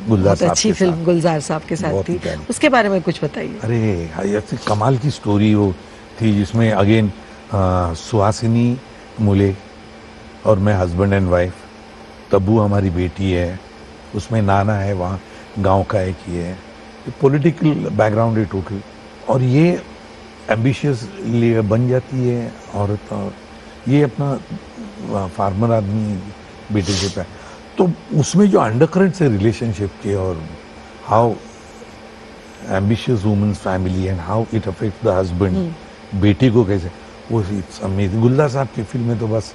बहुत अच्छी फिल्म गुलजार साहब के साथ थी, उसके बारे में कुछ बताइए। अरे ऐसी कमाल की स्टोरी वो थी, जिसमें अगेन सुहासिनी मुले और मैं हस्बैंड एंड वाइफ, तब्बू हमारी बेटी है, उसमें नाना है, वहाँ गांव का एक ही है, पॉलिटिकल बैकग्राउंड है टोटल। और ये एम्बिशियस बन जाती है औरत, और ये अपना फार्मर आदमी बेटे के पे, तो उसमें जो अंडरकरेंट्स है रिलेशनशिप के, और how ambitious womens family and how it affects the husband, बेटी को कैसे, वो इट्स अमेजिंग। गुलजार साहब की फिल्म में तो बस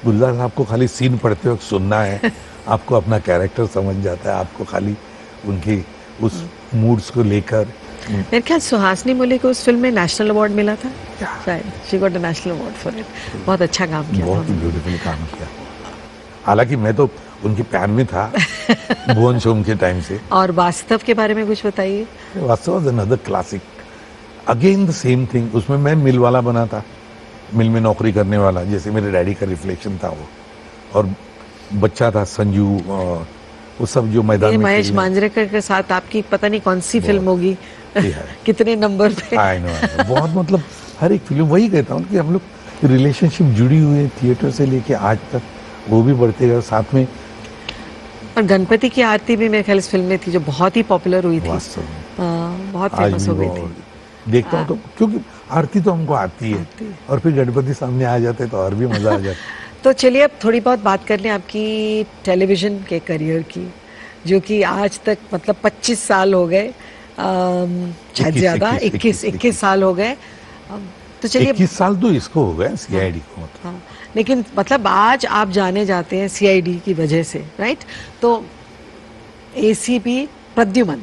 गुलजार साहब को खाली सीन पढ़ते वक्त सुनना है, आपको अपना कैरेक्टर समझ जाता है, आपको खाली उनके उस मूड्स को लेकर। मेरे ख्याल सुहासिनी मुले को उस फिल्म में नेशनल अवार्ड मिला था शायद, she got the national award for it. बहुत अच्छा काम किया, बहुत ही ब्यूटीफुल काम किया। हालांकि मैं तो उनके फैन में था भुवन शोम के टाइम से। और वास्तव के बारे में कुछ बताइए। वास्तव was another classic, again the same thing. उसमें मैं मिल वाला बना था, मिल में नौकरी करने वाला, जैसे मेरे डैडी का रिफ्लेक्शन था वो, और बच्चा था संजू, वो सब जो मैदान में। महेश मांजरेकर के साथ आपकी पता नहीं कौन सी फिल्म होगी, कितने नंबर पे। आई नो, बहुत, मतलब हर एक फिल्म, वही कहता हूँ कि हम लोग रिलेशनशिप जुड़ी हुई है थिएटर से लेके आज तक, वो भी बढ़ते गए साथ में। और गणपति की आरती भी मेरे ख्याल इस फिल्म में थी, जो बहुत ही पॉपुलर हुई थी, बहुत फेमस हो गई थी। देखता हूँ तो, क्योंकि आरती तो हमको आती है, और फिर गणपति सामने आ जाते तो और भी मजा आ जाता। तो चलिए अब थोड़ी बहुत बात कर लें आपकी टेलीविजन के करियर की, जो कि आज तक मतलब 25 साल हो गए, शायद ज्यादा, 21 साल हो गए। तो चलिए 21 साल तो इसको हो गए सीआईडी को, हाँ, लेकिन मतलब आज आप जाने जाते हैं सीआईडी की वजह से, राइट? तो एसीपी प्रद्युमन,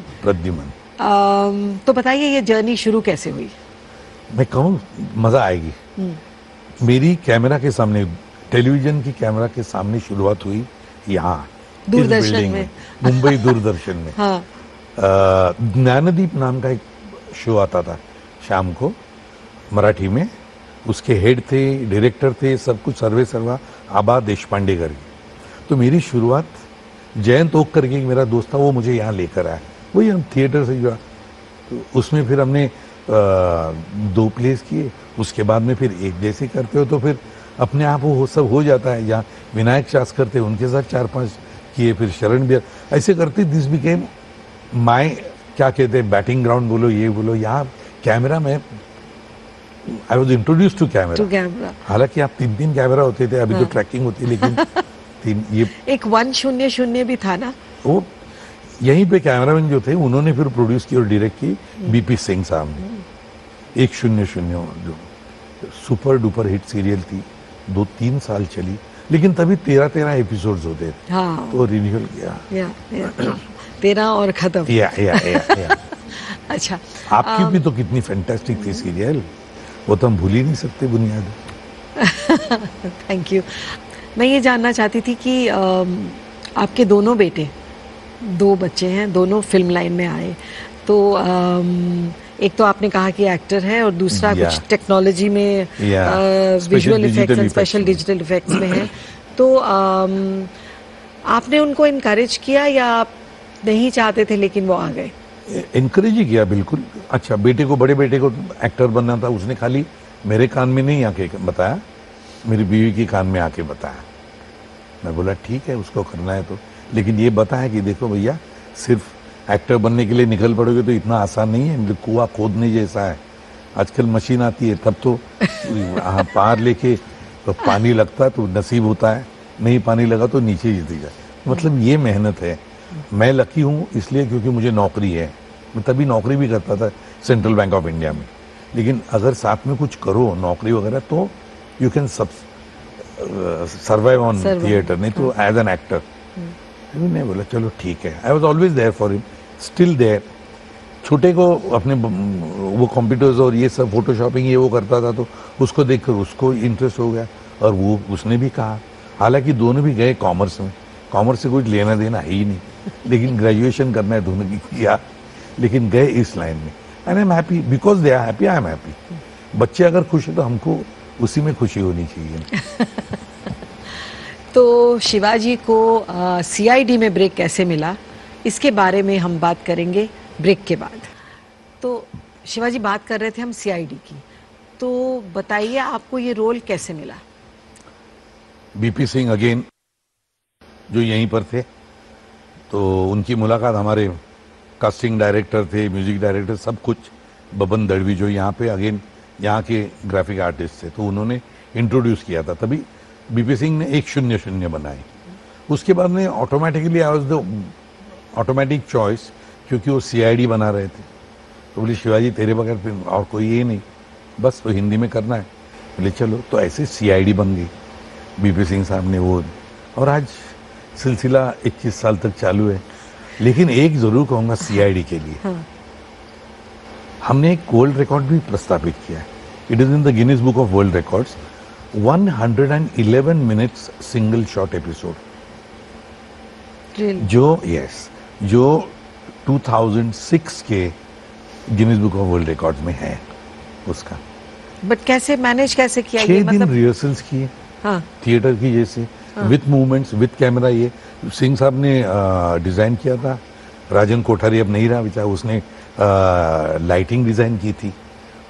तो बताइए ये जर्नी शुरू कैसे हुई? मैं कहूँ मजा आएगी। मेरी कैमरा के सामने, टेलीविजन की कैमरा के सामने शुरुआत हुई यहाँ दूरदर्शन में, मुंबई दूरदर्शन में। हाँ। ज्ञानदीप नाम का एक शो आता था शाम को मराठी में, उसके हेड थे, डायरेक्टर थे, सब कुछ सर्वे सर्वा आबा देशपांडे करके। तो मेरी शुरुआत जयंत ओक करके एक मेरा दोस्त था, वो मुझे यहाँ लेकर आया, वही हम थिएटर से जुड़ा। तो उसमें फिर हमने 2 प्लेस किए, उसके बाद में फिर एक जैसे करते हो तो फिर अपने आप वो सब हो जाता है। जहाँ विनायक शास्कर थे उनके साथ 4-5 किए, फिर शरण बिहार, ऐसे करते दिस बिकेम माय, क्या कहते हैं, बैटिंग ग्राउंड बोलो, ये बोलो। यहाँ कैमरा में I was introduce to camera. हालांकि आप 3 कैमरा होते थे, अभी तो ट्रैकिंग होती है, लेकिन 3 ये एक 100 भी था ना, वो यहीं पे कैमरामैन जो थे उन्होंने फिर प्रोड्यूस की और डायरेक्ट की बीपी सिंह साहब ने। 100 जो सुपर डुपर हिट सीरियल थी, 2-3 साल चली, लेकिन तभी 13 एपिसोड्स होते थे। हाँ। तो रिन्यूअल किया, 13 और खत्म। या। अच्छा, आपकी भी तो कितनी फैंटास्टिक थी सीरियल, वो तो हम भूल ही नहीं सकते बुनियाद। Thank you. मैं ये जानना चाहती थी कि आपके दोनों बेटे, 2 बच्चे हैं, दोनों फिल्म लाइन में आए, तो एक तो आपने कहा कि एक्टर है और दूसरा कुछ टेक्नोलॉजी में visual effects and special digital effects में है। तो आपने उनको इनकरेज किया या आप नहीं चाहते थे लेकिन वो आ गए? इनकरेज ही किया, बिल्कुल। अच्छा, बेटे को, बड़े बेटे को एक्टर बनना था, उसने खाली मेरे कान में नहीं आके बताया, मेरी बीवी के कान में आके बताया। मैं बोला ठीक है, उसको करना है तो, लेकिन ये बताया कि देखो भैया, सिर्फ एक्टर बनने के लिए निकल पड़ोगे तो इतना आसान नहीं है, कुआं खोदने जैसा है। आजकल मशीन आती है, तब तो पार लेके तो पानी लगता है तो नसीब होता है, नहीं पानी लगा तो नीचे गिरती जाए। मतलब ये मेहनत है। मैं लकी हूँ इसलिए क्योंकि मुझे नौकरी है, मैं तभी नौकरी भी करता था सेंट्रल बैंक ऑफ इंडिया में। लेकिन अगर साथ में कुछ करो नौकरी वगैरह तो you can survive on theatre, नहीं तो एज एन एक्टर। मैंने बोला चलो ठीक है, I was always there for him, still there. छोटे को अपने वो कंप्यूटर्स और ये सब फोटोशॉपिंग ये वो करता था, तो उसको देखकर उसको इंटरेस्ट हो गया और वो उसने भी कहा। हालांकि दोनों भी गए कॉमर्स में, कॉमर्स से कुछ लेना देना है ही नहीं, लेकिन ग्रेजुएशन करना है दोनों की किया, लेकिन गए इस लाइन में। And I am happy because they are happy, I am happy. बच्चे अगर खुश है तो हमको उसी में खुशी होनी चाहिए। तो शिवाजी को सीआईडी में ब्रेक कैसे मिला, इसके बारे में हम बात करेंगे ब्रेक के बाद। तो शिवाजी, बात कर रहे थे हम सीआईडी की, तो बताइए आपको ये रोल कैसे मिला? बीपी सिंह अगेन जो यहीं पर थे, तो उनकी मुलाकात, हमारे कास्टिंग डायरेक्टर थे, म्यूजिक डायरेक्टर, सब कुछ, बबन दड़वी जो यहाँ पे अगेन यहाँ के ग्राफिक आर्टिस्ट थे, तो उन्होंने इंट्रोड्यूस किया था। तभी बीपी सिंह ने 100 बनाई। उसके बाद में automatically I was the automatic choice, क्योंकि वो सीआईडी बना रहे थे। तो बोले शिवाजी तेरे बगैर फिर और कोई ये नहीं, बस तो हिंदी में करना है। बोले चलो, तो ऐसे सीआईडी बन गई। बीपी सिंह साहब ने वो, और आज सिलसिला 21 साल तक चालू है। लेकिन एक जरूर कहूँगा सीआईडी के लिए, हाँ। हमने एक वर्ल्ड रिकॉर्ड भी प्रस्तावित किया है। It is in the Guinness book of world records, 111 minutes single shot episode, जो 2006 के Guinness book of world records में है उसका। बट कैसे मैनेज कैसे किया? 6 दिन रिहर्सल्स किए, हाँ। थिएटर की जैसे, विथ मूवमेंट्स, विथ कैमरा। ये सिंह साहब ने डिजाइन किया था, राजन कोठारी अब नहीं रहा बेचारा, उसने लाइटिंग डिजाइन की थी,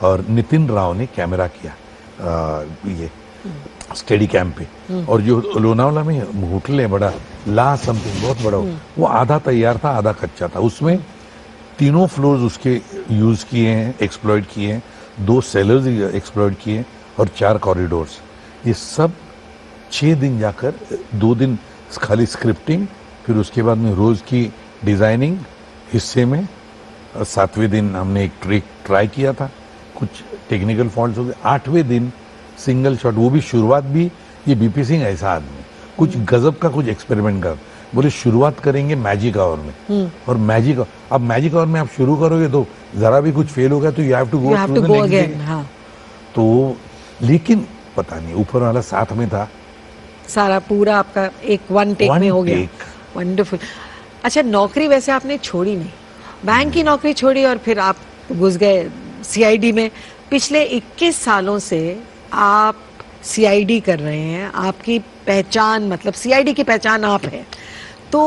और नितिन राव ने कैमरा किया ये स्टेडी कैम पे। और जो लोनावला में होटल है बड़ा, ला समथिंग, बहुत बड़ा, वो आधा तैयार था आधा कच्चा था। उसमें 3 फ्लोर्स उसके यूज किए हैं, एक्सप्लॉइट किए हैं, 2 सेलर्स एक्सप्लॉइट किए हैं, और 4 कॉरिडोर्स। ये सब 6 दिन जाकर, 2 दिन खाली स्क्रिप्टिंग, फिर उसके बाद में रोज की डिजाइनिंग हिस्से में। 7वें दिन हमने एक ट्रिक ट्राई किया था, कुछ टेक्निकल फॉल्ट्स हो गए। 8वें दिन सिंगल शॉट, वो भी शुरुआत भी, ये बीपी सिंह ऐसा आदमी, कुछ गजब का कुछ एक्सपेरिमेंट कर, बोले शुरुआत करेंगे मैजिक आवर में, और मैजिक, अब मैजिक आवर में आप शुरू करोगे तो जरा भी कुछ फेल हो गया तो you have to go again. तो लेकिन पता नहीं, ऊपर वाला साथ में था, सारा पूरा आपका एक वन टेक में हो गया। वंडरफुल। अच्छा, नौकरी वैसे आपने छोड़ी नहीं? बैंक की नौकरी छोड़ी और फिर आप घुस गए सीआईडी में। पिछले 21 सालों से आप सीआईडी कर रहे हैं, आपकी पहचान मतलब सीआईडी की पहचान आप है, तो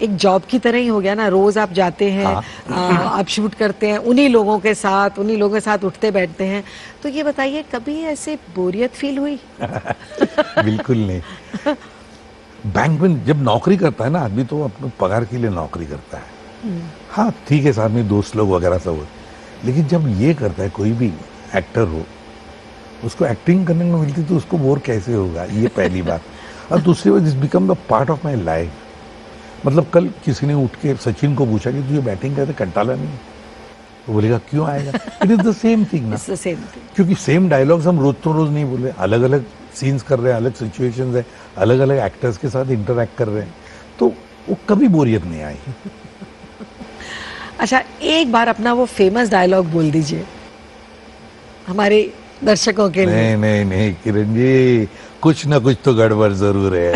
एक जॉब की तरह ही हो गया ना। रोज आप जाते हैं, आप शूट करते हैं उन्हीं लोगों के साथ उठते बैठते हैं। तो ये बताइए, कभी ऐसे बोरियत फील हुई? बिल्कुल नहीं। बैंक में जब नौकरी करता है ना आदमी, तो अपने पगार के लिए नौकरी करता है। हाँ ठीक है, साथ में दोस्त लोग वगैरह सब हो, लेकिन जब ये करता है कोई भी एक्टर हो, उसको एक्टिंग करने में मिलती तो उसको बोर कैसे होगा, ये पहली बात। और दूसरी बात, this become the part of my life. मतलब कल किसी ने उठ के सचिन को पूछा कि तुझे बैटिंग करते कंटाला नहीं? तो बोलेगा क्यों आएगा? It is the same thing ना, क्योंकि सेम डायलॉग्स हम रोज तो रोज नहीं बोल रहे, अलग अलग सीन्स कर रहे हैं, अलग सिचुएशंस है, अलग अलग एक्टर्स के साथ इंटरैक्ट कर रहे हैं, तो वो कभी बोरियत नहीं आई। अच्छा, एक बार अपना वो फेमस डायलॉग बोल दीजिए हमारे दर्शकों के लिए। नहीं किरण जी, कुछ ना कुछ तो गड़बड़ जरूर है।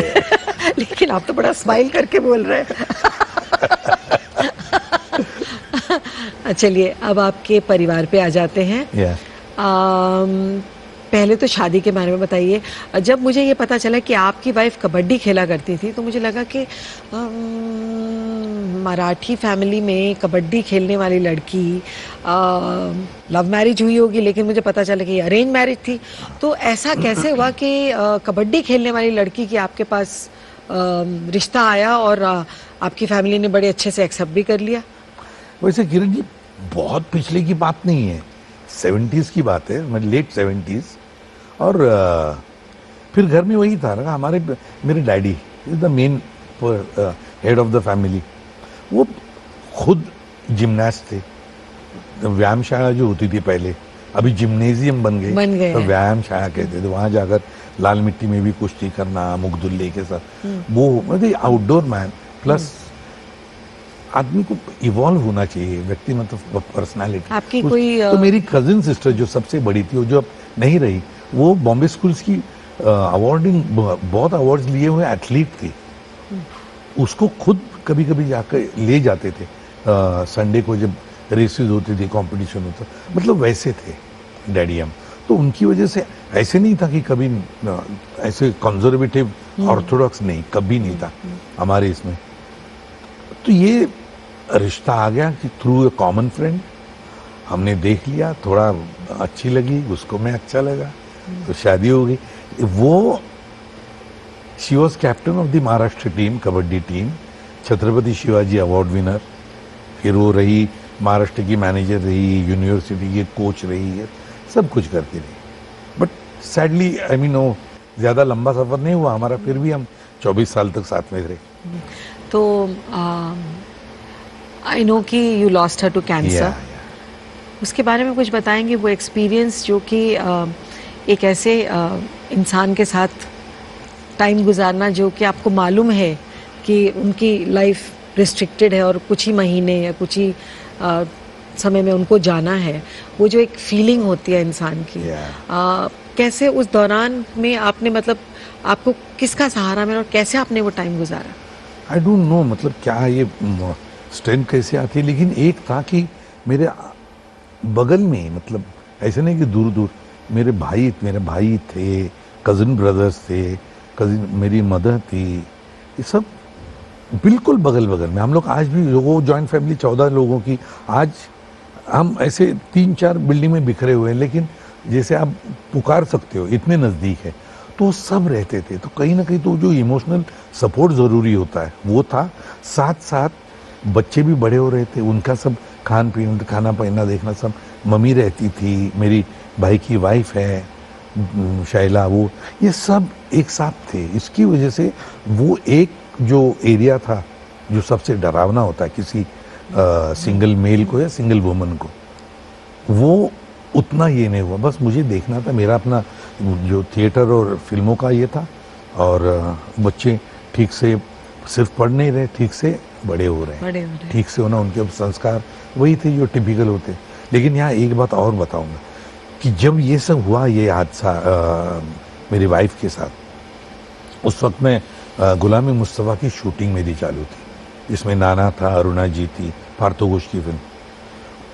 लेकिन आप तो बड़ा स्माइल करके बोल रहे हैं। चलिए, अब आपके परिवार पे आ जाते हैं। पहले तो शादी के बारे में बताइए। जब मुझे ये पता चला कि आपकी वाइफ कबड्डी खेला करती थी, तो मुझे लगा कि मराठी फैमिली में कबड्डी खेलने वाली लड़की, लव मैरिज हुई होगी, लेकिन मुझे पता चला कि अरेंज मैरिज थी। तो ऐसा कैसे हुआ कि कबड्डी खेलने वाली लड़की की आपके पास रिश्ता आया और आपकी फैमिली ने बड़े अच्छे से एक्सेप्ट भी कर लिया? वैसे किरण जी, बहुत पिछले की बात नहीं है, 70s की बात है, मतलब लेट 70s। और फिर घर में वही था ना, मेरे daddy is the main head of the family. वो खुद जिम्नास्ट थे। व्यायामशाला जो होती थी पहले, अभी जिम्नेजियम बन गए, तो व्यायामशाला कहते थे। वहां जाकर लाल मिट्टी में भी कुश्ती करना मुगदुल्ले के साथ, वो मतलब आउटडोर मैन। प्लस आदमी को इवॉल्व होना चाहिए, व्यक्ति मतलब पर्सनालिटी। आपकी कोई तो मेरी कजिन सिस्टर जो सबसे बड़ी थी, वो जो अब नहीं रही, वो बॉम्बे स्कूल्स की अवार्डिंग, बहुत अवार्ड्स लिए हुए एथलीट थी। उसको खुद कभी कभी जाकर ले जाते थे संडे को, जब रेसेस होती थी, कंपटीशन होता, मतलब वैसे थे डैडी हम। तो उनकी वजह से ऐसे नहीं था कि कभी ऐसे कंजर्वेटिव ऑर्थोडॉक्स नहीं, कभी नहीं था हमारे इसमें। तो ये रिश्ता आ गया कि थ्रू ए कॉमन फ्रेंड हमने देख लिया, थोड़ा अच्छी लगी उसको, मैं अच्छा लगा, तो शादी हो गई। वो she was captain of the Maharashtra team, kabaddi team, Chhatrapati Shivaji award winner. फिर वो रही महाराष्ट्र की मैनेजर रही, यूनिवर्सिटी की कोच रही है, सब कुछ करती रही। बट सैडली आई मीन वो ज्यादा लंबा सफर नहीं हुआ हमारा, फिर भी हम 24 साल तक साथ में रहे। तो आई नो कि you lost her to cancer. उसके बारे में कुछ बताएंगे, वो एक्सपीरियंस जो कि एक ऐसे इंसान के साथ टाइम गुजारना जो कि आपको मालूम है कि उनकी लाइफ रिस्ट्रिक्टेड है और कुछ ही महीने या कुछ ही समय में उनको जाना है, वो जो एक फीलिंग होती है इंसान की, कैसे उस दौरान में आपने मतलब आपको किसका सहारा मिला और कैसे आपने वो टाइम गुजारा? आई डोंट नो, मतलब क्या ये स्ट्रेंथ कैसे आती है, लेकिन एक था कि मेरे बगल में, मतलब ऐसे नहीं कि दूर दूर, मेरे भाई थे, कजिन ब्रदर्स थे, कजिन मेरी मदर थी, ये सब बिल्कुल बगल बगल में। हम लोग आज भी, वो जॉइंट फैमिली 14 लोगों की, आज हम ऐसे 3-4 बिल्डिंग में बिखरे हुए हैं, लेकिन जैसे आप पुकार सकते हो इतने नज़दीक है, तो सब रहते थे। तो कहीं ना कहीं तो जो इमोशनल सपोर्ट ज़रूरी होता है वो था। साथ साथ बच्चे भी बड़े हो रहे थे, उनका सब खान पीन, खाना पीना देखना, सब मम्मी रहती थी, मेरी भाई की वाइफ है शैला, वो ये सब एक साथ थे। इसकी वजह से वो एक जो एरिया था जो सबसे डरावना होता है किसी सिंगल मेल को या सिंगल वुमन को, वो उतना ये नहीं हुआ। बस मुझे देखना था, मेरा अपना जो थिएटर और फिल्मों का ये था, और बच्चे ठीक से सिर्फ पढ़ नहीं रहे, ठीक से बड़े हो रहे, ठीक से होना, उनके संस्कार वही थे जो टिपिकल होते। लेकिन यहाँ एक बात और बताऊंगा कि जब ये सब हुआ, ये हादसा मेरी वाइफ के साथ, उस वक्त में गुलाम मुस्तफ़ा की शूटिंग मेरी चालू थी, जिसमें नाना था, अरुणा जी थी, पार्थो घोष की फिल्म,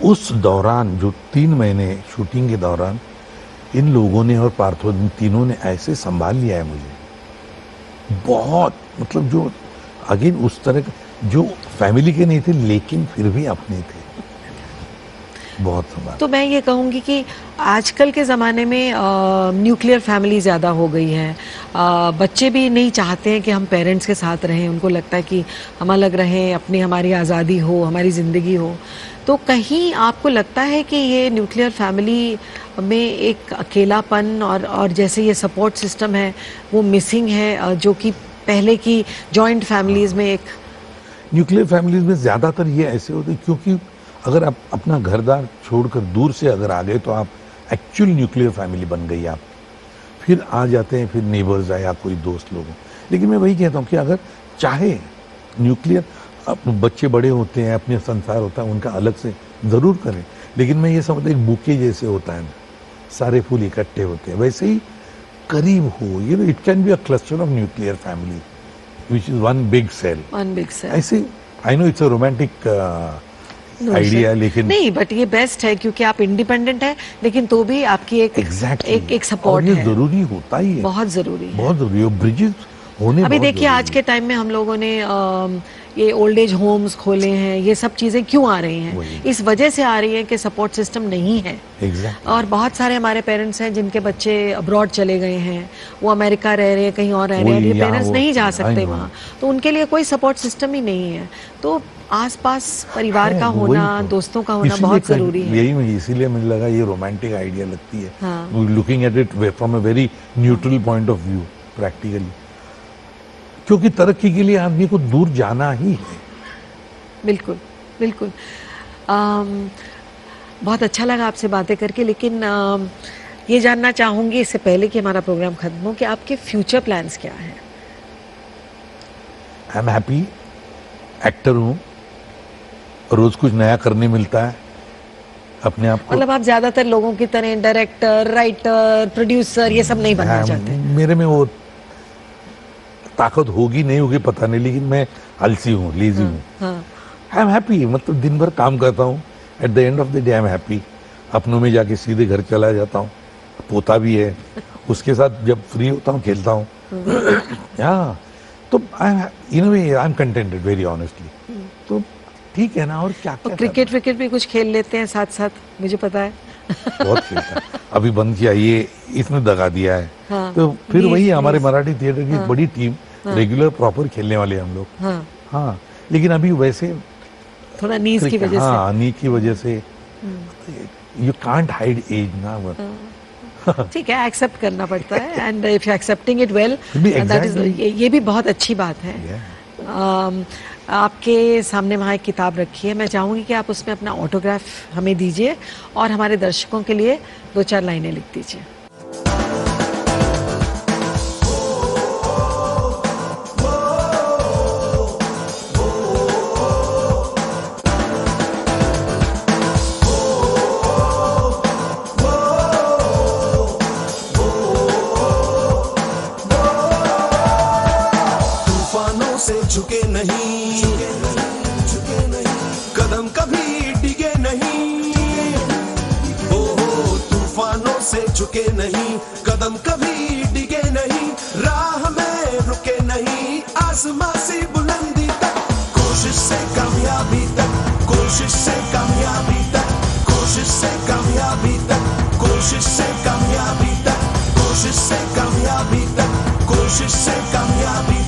उस दौरान जो 3 महीने शूटिंग के दौरान इन लोगों ने और पार्थो, इन तीनों ने ऐसे संभाल लिया है मुझे, बहुत, मतलब जो अगेन उस तरह जो फैमिली के नहीं थे लेकिन फिर भी अपने थे, बहुत संभाल। तो मैं ये कहूँगी कि आजकल के ज़माने में न्यूक्लियर फैमिली ज़्यादा हो गई है। बच्चे भी नहीं चाहते हैं कि हम पेरेंट्स के साथ रहें, उनको लगता है कि हम अलग रहें, अपनी हमारी आज़ादी हो, हमारी ज़िंदगी हो। तो कहीं आपको लगता है कि ये न्यूक्लियर फैमिली में एक अकेलापन और जैसे ये सपोर्ट सिस्टम है वो मिसिंग है, जो कि पहले की जॉइंट फैमिलीज़ में एक न्यूक्लियर फैमिलीज में ज़्यादातर ये ऐसे होते हैं, क्योंकि अगर आप अपना घरदार छोड़कर दूर से अगर आ गए तो आप एक्चुअल न्यूक्लियर फैमिली बन गई आप, फिर आ जाते हैं, फिर नेबर्स आए या कोई दोस्त लोग। लेकिन मैं वही कहता हूँ कि अगर चाहे न्यूक्लियर, बच्चे बड़े होते हैं, अपने संसार होता है, उनका अलग से ज़रूर करें, लेकिन मैं ये समझता हूँ एक बुके जैसे होता है ना, सारे फूल इकट्ठे होते हैं, वैसे ही करीब हो, ये it can be a cluster of nuclear family which is one big cell. ऐसे I know it's a romantic idea, लेकिन नहीं, बट ये बेस्ट है क्योंकि आप इंडिपेंडेंट है लेकिन तो भी आपकी एक एक सपोर्ट है, जरूरी होता ही है, बहुत जरूरी है, बहुत जरूरी है। ब्रिजेस होने अभी देखिए आज के टाइम में हम लोगों ने ये ओल्ड एज होम्स खोले हैं, ये सब चीजें क्यों आ रही हैं? इस वजह से आ रही है कि सपोर्ट सिस्टम नहीं है। और बहुत सारे हमारे पेरेंट्स हैं जिनके बच्चे अब्रॉड चले गए हैं, वो अमेरिका रह रहे हैं, कहीं और रह रहे हैं, ये पेरेंट्स नहीं जा सकते वहाँ, तो उनके लिए कोई सपोर्ट सिस्टम ही नहीं है। तो आसपास परिवार का होना, दोस्तों का होना बहुत जरूरी है। यही इसीलिए मुझे लगा ये रोमांटिक आइडिया लगती है, looking at it from a very neutral point of view, practically, क्योंकि तरक्की के लिए आदमी को दूर जाना ही है। बिल्कुल बिल्कुल। बहुत अच्छा लगा आपसे बातें करके, लेकिन ये जानना चाहूंगी इससे पहले कि हमारा प्रोग्राम खत्म हो कि आपके फ्यूचर प्लान्स क्या हैं? आई एम हैप्पी, एक्टर हूँ, रोज कुछ नया करने मिलता है अपने आप को। मतलब आप ज्यादातर लोगों की तरह डायरेक्टर, राइटर, प्रोड्यूसर ये सब नहीं बनना चाहते? मेरे में वो ताकत होगी नहीं होगी पता नहीं, लेकिन मैं आलसी हूँ, लेजी हूँ। आई एम हैप्पी, मतलब दिन भर काम करता हूँ, at the end of the day I am happy. अपनों में जाके सीधे घर चला जाता हूँ, पोता भी है, उसके साथ जब फ्री होता हूँ खेलता हूँ। हाँ, तो in a way I am contented, very honestly. तो ठीक है ना, और क्या क्या क्रिकेट विकेट भी कुछ खेल लेते हैं साथ साथ, मुझे पता है। बहुत खेलता है, अभी बंद किया, ये इसने दगा दिया है। तो फिर वही हमारे मराठी थिएटर की बड़ी टीम, रेगुलर प्रॉपर खेलने वाले हम लोग। हाँ, लेकिन अभी वैसे थोड़ा नीज की वजह से, हाँ, नीज की वजह से यू कांट हाइड एज ना। ठीक है, एक्सेप्ट करना पड़ता है, and if you accepting it well, that is, ये भी बहुत अच्छी बात है। आपके सामने वहाँ एक किताब रखी है, मैं चाहूँगी कि आप उसमें अपना ऑटोग्राफ हमें दीजिए और हमारे दर्शकों के लिए 2-4 लाइनें लिख दीजिए। तूफानों से झुके नहीं, कदम कभी डिगे नहीं, तूफानों से झुके नहीं, कदम कभी डिगे नहीं, राह में रुके नहीं, आसमां से बुलंदी तक, कोशिश से कामयाबी तक, कोशिश से कामयाबी तक, कोशिश से कामयाबी तक, कोशिश से कामयाबी तक, कोशिश से कामयाबी तक, कोशिश से कामयाबी